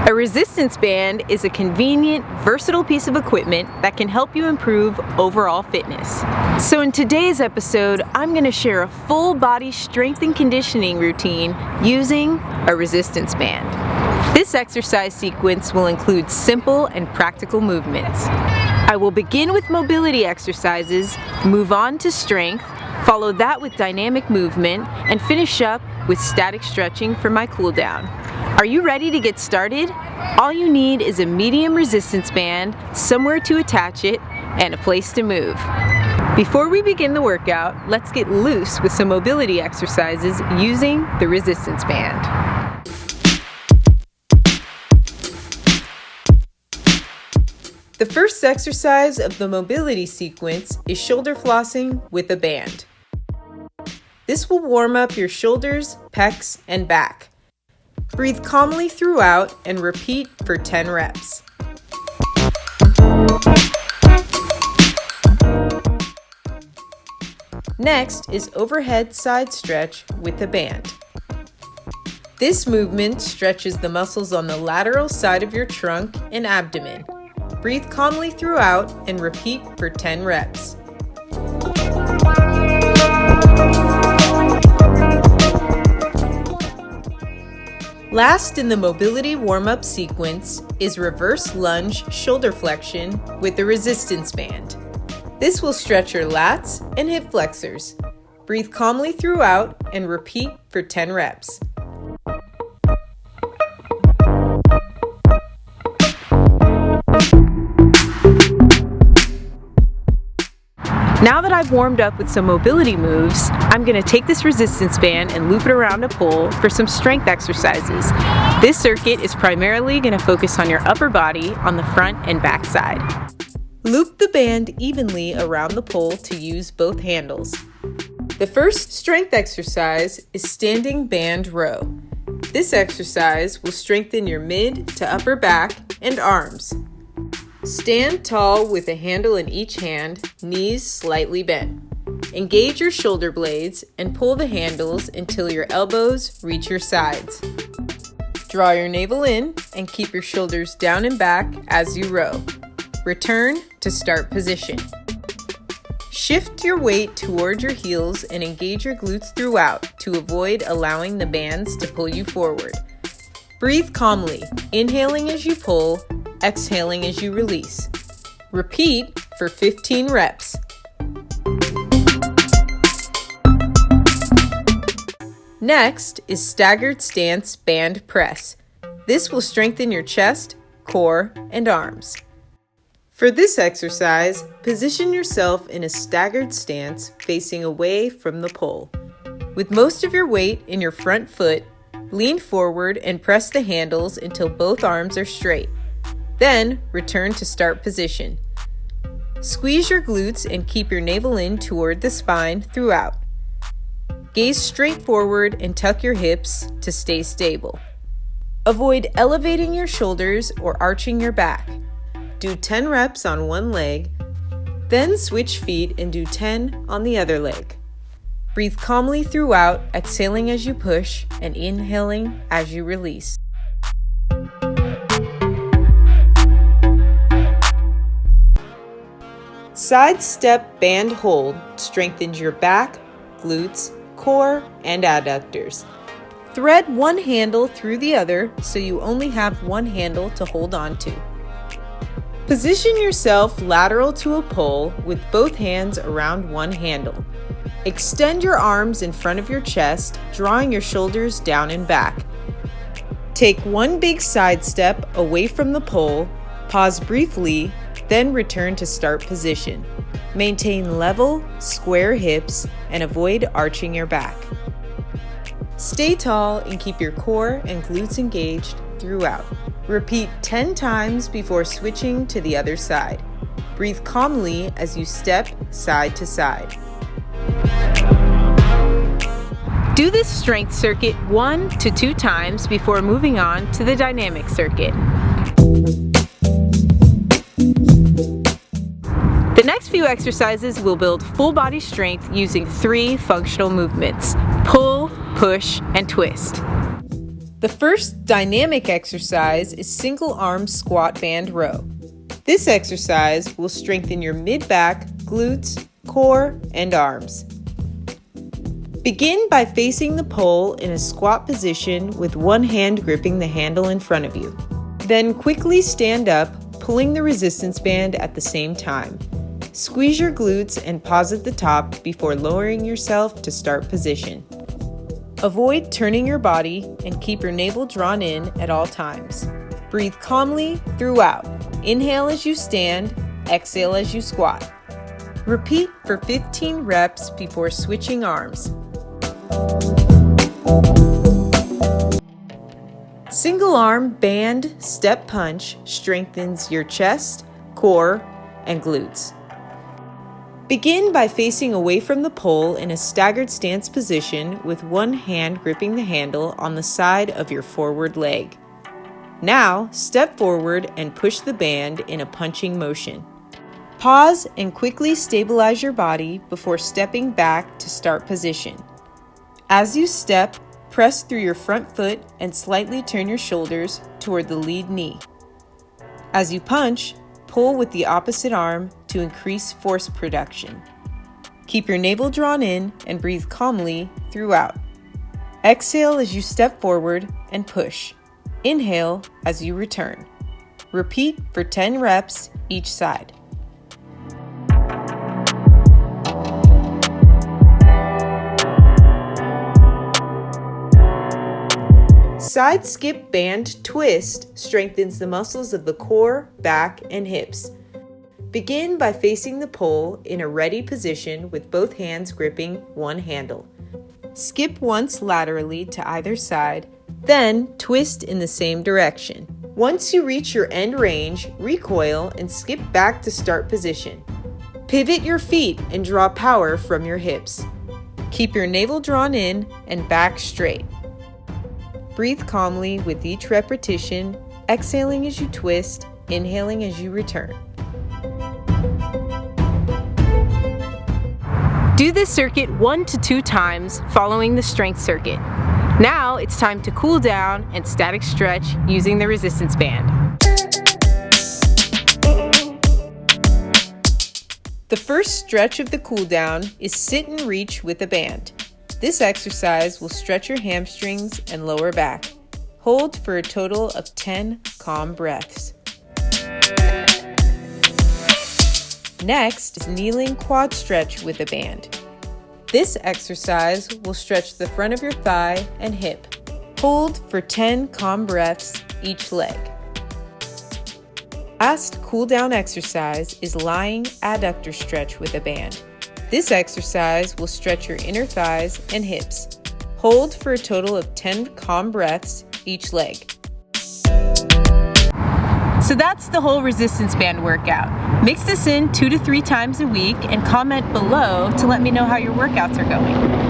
A resistance band is a convenient, versatile piece of equipment that can help you improve overall fitness. So in today's episode, I'm going to share a full body strength and conditioning routine using a resistance band. This exercise sequence will include simple and practical movements. I will begin with mobility exercises, move on to strength, follow that with dynamic movement, and finish up with static stretching for my cool down. Are you ready to get started? All you need is a medium resistance band, somewhere to attach it, and a place to move. Before we begin the workout, let's get loose with some mobility exercises using the resistance band. The first exercise of the mobility sequence is shoulder flossing with a band. This will warm up your shoulders, pecs, and back. Breathe calmly throughout and repeat for 10 reps. Next is overhead side stretch with a band. This movement stretches the muscles on the lateral side of your trunk and abdomen. Breathe calmly throughout and repeat for 10 reps. Last in the mobility warm-up sequence is reverse lunge shoulder flexion with the resistance band. This will stretch your lats and hip flexors. Breathe calmly throughout and repeat for 10 reps. Now that I've warmed up with some mobility moves, I'm going to take this resistance band and loop it around a pole for some strength exercises. This circuit is primarily going to focus on your upper body on the front and back side. Loop the band evenly around the pole to use both handles. The first strength exercise is standing band row. This exercise will strengthen your mid to upper back and arms. Stand tall with a handle in each hand, knees slightly bent. Engage your shoulder blades and pull the handles until your elbows reach your sides. Draw your navel in and keep your shoulders down and back as you row. Return to start position. Shift your weight toward your heels and engage your glutes throughout to avoid allowing the bands to pull you forward. Breathe calmly, inhaling as you pull, exhaling as you release. Repeat for 15 reps. Next is staggered stance band press. This will strengthen your chest, core, and arms. For this exercise, position yourself in a staggered stance facing away from the pole. With most of your weight in your front foot, lean forward and press the handles until both arms are straight. Then, return to start position. Squeeze your glutes and keep your navel in toward the spine throughout. Gaze straight forward and tuck your hips to stay stable. Avoid elevating your shoulders or arching your back. Do 10 reps on one leg, then switch feet and do 10 on the other leg. Breathe calmly throughout, exhaling as you push and inhaling as you release. Side step band hold strengthens your back, glutes, core, and adductors. Thread one handle through the other so you only have one handle to hold on to. Position yourself lateral to a pole with both hands around one handle. Extend your arms in front of your chest, drawing your shoulders down and back. Take one big side step away from the pole, pause briefly, then return to start position. Maintain level, square hips, and avoid arching your back. Stay tall and keep your core and glutes engaged throughout. Repeat 10 times before switching to the other side. Breathe calmly as you step side to side. Do this strength circuit 1 to 2 times before moving on to the dynamic circuit. The next few exercises will build full body strength using 3 functional movements: pull, push, and twist. The first dynamic exercise is single arm squat band row. This exercise will strengthen your mid-back, glutes, core, and arms. Begin by facing the pole in a squat position with one hand gripping the handle in front of you. Then quickly stand up, pulling the resistance band at the same time. Squeeze your glutes and pause at the top before lowering yourself to start position. Avoid turning your body and keep your navel drawn in at all times. Breathe calmly throughout. Inhale as you stand, exhale as you squat. Repeat for 15 reps before switching arms. Single arm band step punch strengthens your chest, core, and glutes. Begin by facing away from the pole in a staggered stance position with one hand gripping the handle on the side of your forward leg. Now, step forward and push the band in a punching motion. Pause and quickly stabilize your body before stepping back to start position. As you step, press through your front foot and slightly turn your shoulders toward the lead knee. As you punch, pull with the opposite arm to increase force production. Keep your navel drawn in and breathe calmly throughout. Exhale as you step forward and push. Inhale as you return. Repeat for 10 reps each side. Side skip band twist strengthens the muscles of the core, back, and hips. Begin by facing the pole in a ready position with both hands gripping one handle. Skip once laterally to either side, then twist in the same direction. Once you reach your end range, recoil and skip back to start position. Pivot your feet and draw power from your hips. Keep your navel drawn in and back straight. Breathe calmly with each repetition, exhaling as you twist, inhaling as you return. Do this circuit 1 to 2 times following the strength circuit. Now it's time to cool down and static stretch using the resistance band. The first stretch of the cool down is sit and reach with a band. This exercise will stretch your hamstrings and lower back. Hold for a total of 10 calm breaths. Next is kneeling quad stretch with a band. This exercise will stretch the front of your thigh and hip. Hold for 10 calm breaths each leg. Last cool down exercise is lying adductor stretch with a band. This exercise will stretch your inner thighs and hips. Hold for a total of 10 calm breaths each leg. So that's the whole resistance band workout. Mix this in 2 to 3 times a week and comment below to let me know how your workouts are going.